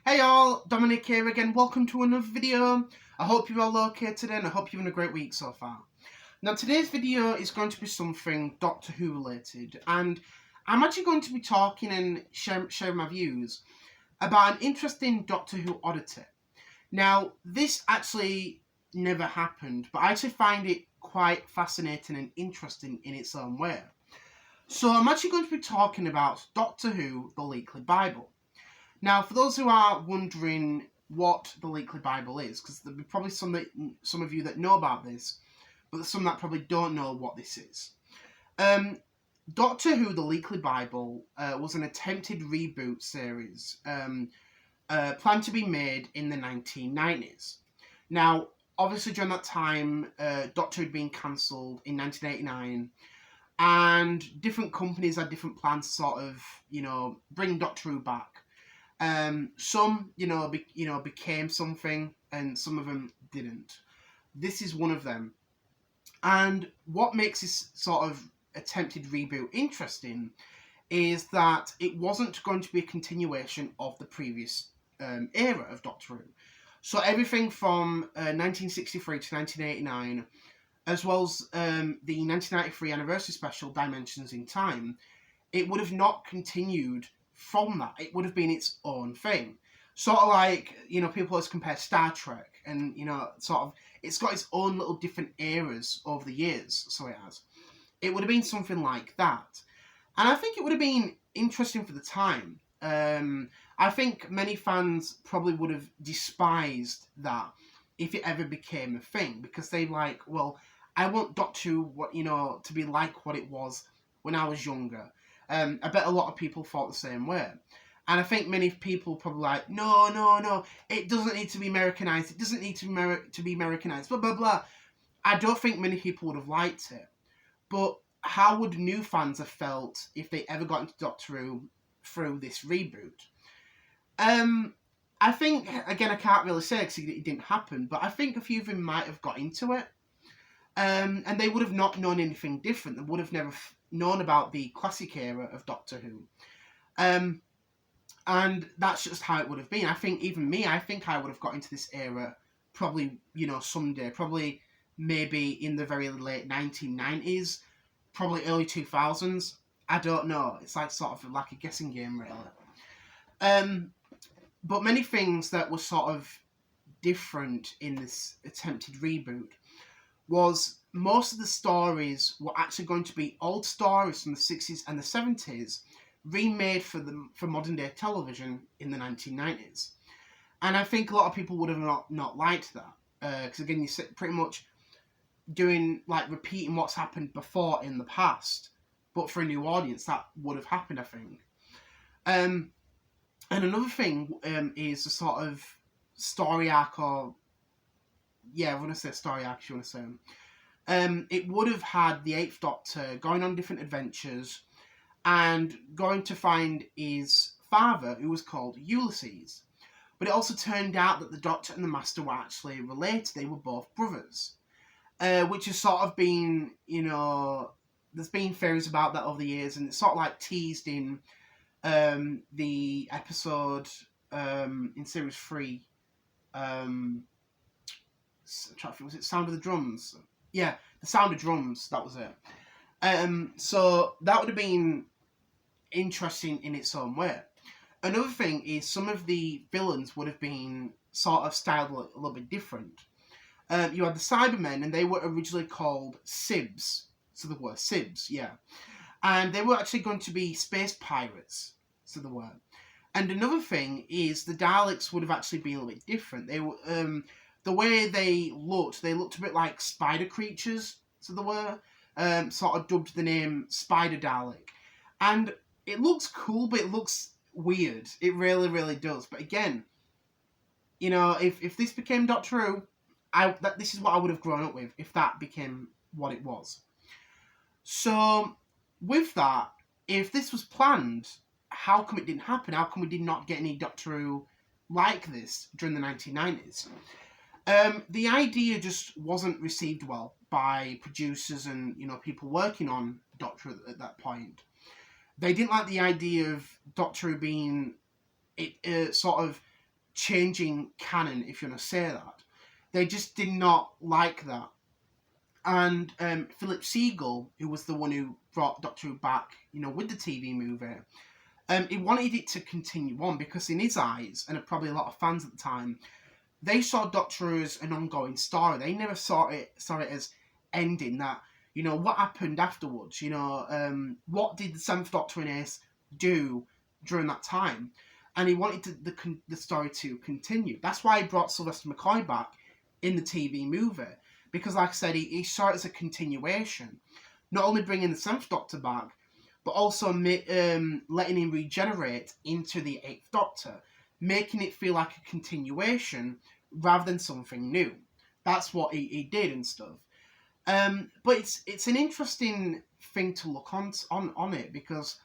Hey all, Dominic here again. Welcome to another video. I hope you're all okay today and I hope you're having a great week so far. Now today's video is going to be something Doctor Who related, and I'm actually going to be talking and sharing my views about an interesting Doctor Who oddity. Now this actually never happened, but I actually find it quite fascinating and interesting in its own way. So I'm actually going to be talking about Doctor Who, the Leekley Bible. Now, for those who are wondering what the Leekley Bible is, because there'll be probably some of you that know about this, but there's some that probably don't know what this is. Doctor Who, the Leekley Bible, was an attempted reboot series planned to be made in the 1990s. Now, obviously during that time, Doctor Who had been cancelled in 1989, and different companies had different plans to sort of, bring Doctor Who back. Some, became something, and some of them didn't. This is one of them. And what makes this sort of attempted reboot interesting is that it wasn't going to be a continuation of the previous era of Doctor Who. So everything from 1963 to 1989, as well as the 1993 anniversary special, Dimensions in Time, it would have not continued from that. It would have been its own thing. Sort of like, people always compare Star Trek and, it's got its own little different eras over the years, so it has. It would have been something like that. And I think it would have been interesting for the time. I think many fans probably would have despised that if it ever became a thing, because they like, well, I want Doctor Who, to be like what it was when I was younger. I bet a lot of people thought the same way. And I think many people probably like, no, it doesn't need to be Americanized. It doesn't need to be Americanized, blah, blah, blah. I don't think many people would have liked it. But how would new fans have felt if they ever got into Doctor Who through this reboot? I think, again, I can't really say because it didn't happen, but I think a few of them might have got into it. And they would have not known anything different. They would have never known about the classic era of Doctor Who. And that's just how it would have been. I think even me, I think I would have got into this era probably, someday. Probably maybe in the very late 1990s. Probably early 2000s. I don't know. It's like sort of like a guessing game, really. But many things that were sort of different in this attempted reboot was most of the stories were actually going to be old stories from the 60s and the 70s remade for modern day television in the 1990s. And I think a lot of people would have not liked that. Because again, you're pretty much doing, like, repeating what's happened before in the past. But for a new audience, that would have happened, I think. And another thing is the sort of story arc, or I want to say story arc, you want to say. It would have had the Eighth Doctor going on different adventures and going to find his father, who was called Ulysses. But it also turned out that the Doctor and the Master were actually related. They were both brothers. Which has sort of been, there's been theories about that over the years, and it's sort of like teased in the episode in Series 3. Was it Sound of the Drums? Yeah, the Sound of Drums, that was it. So that would have been interesting in its own way. Another thing is some of the villains would have been sort of styled a little bit different. You had the Cybermen, and they were originally called Sibs. So the word Sibs, yeah. And they were actually going to be space pirates, so the word. And another thing is the Daleks would have actually been a little bit different. They were the way they looked a bit like spider creatures, so they were sort of dubbed the name Spider Dalek. And it looks cool, but it looks weird. It really, really does. But again, if this became Doctor Who, this is what I would have grown up with if that became what it was. So, with that, if this was planned, how come it didn't happen? How come we did not get any Doctor Who like this during the 1990s? The idea just wasn't received well by producers and, people working on Doctor Who at that point. They didn't like the idea of Doctor Who being sort of changing canon, if you want to say that. They just did not like that. And Philip Segal, who was the one who brought Doctor Who back, with the TV movie, he wanted it to continue on because in his eyes, and probably a lot of fans at the time, they saw Doctor Who as an ongoing story. They never saw it as ending. That, what happened afterwards? What did the Seventh Doctor and Ace do during that time? And he wanted the story to continue. That's why he brought Sylvester McCoy back in the TV movie. Because, like I said, he saw it as a continuation. Not only bringing the Seventh Doctor back, but also letting him regenerate into the Eighth Doctor. Making it feel like a continuation rather than something new. That's what he did and stuff. But it's an interesting thing to look on it, because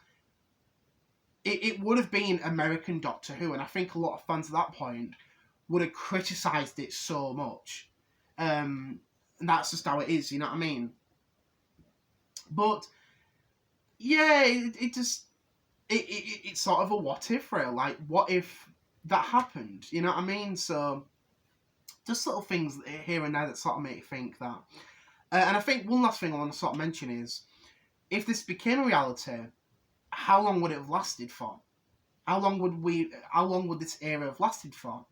it would have been American Doctor Who, and I think a lot of fans at that point would have criticised it so much. And that's just how it is, you know what I mean? But yeah, it's sort of a what if, really. Like, what if that happened? You know what I mean? So just little things here and there that sort of make you think that. And I think one last thing I want to sort of mention is, if this became a reality, how long would it have lasted for? How long would this era have lasted for?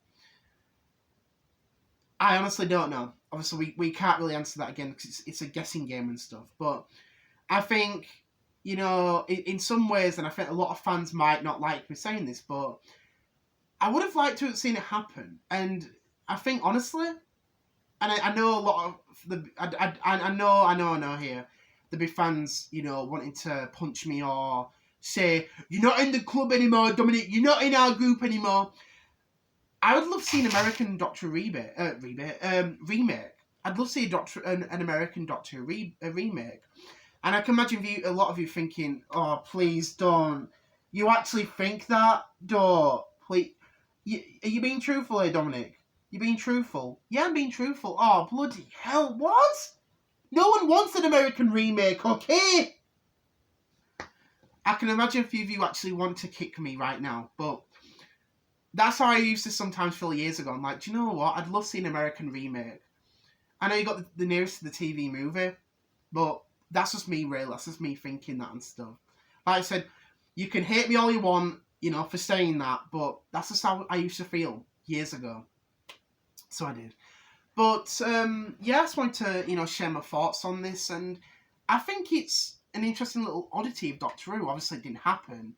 I honestly don't know. Obviously, we can't really answer that again because it's a guessing game and stuff. But I think, in some ways, and I think a lot of fans might not like me saying this, but I would have liked to have seen it happen. And I think, honestly, and I know a lot of I know here, there'll be fans, wanting to punch me or say, "You're not in the club anymore, Dominic. You're not in our group anymore." I would love to see an American Doctor remake. I'd love to see an American Doctor remake. And I can imagine a lot of you thinking, "Oh, please don't. You actually think that? Don't. Please. Are you being truthful here, Dominic? You being truthful?" "Yeah, I'm being truthful." "Oh, bloody hell, what? No one wants an American remake, okay?" I can imagine a few of you actually want to kick me right now, but that's how I used to sometimes feel years ago. I'm like, do you know what? I'd love to see an American remake. I know you got the nearest to the TV movie, but that's just me, really. That's just me thinking that and stuff. Like I said, you can hate me all you want, for saying that, but that's just how I used to feel years ago. So I did. But, yeah, I just wanted to, share my thoughts on this, and I think it's an interesting little oddity of Doctor Who. Obviously, it didn't happen,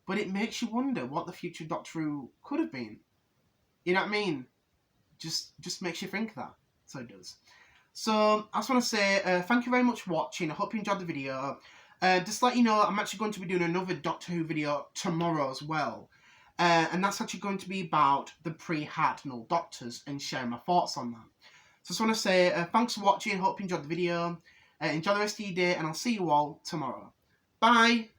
but it makes you wonder what the future Doctor Who could have been. You know what I mean? Just makes you think that. So it does. So I just want to say thank you very much for watching. I hope you enjoyed the video. Just to let you know, I'm actually going to be doing another Doctor Who video tomorrow as well. And that's actually going to be about the pre-Hartnell Doctors and sharing my thoughts on that. So I just want to say thanks for watching. Hope you enjoyed the video. Enjoy the rest of your day, and I'll see you all tomorrow. Bye!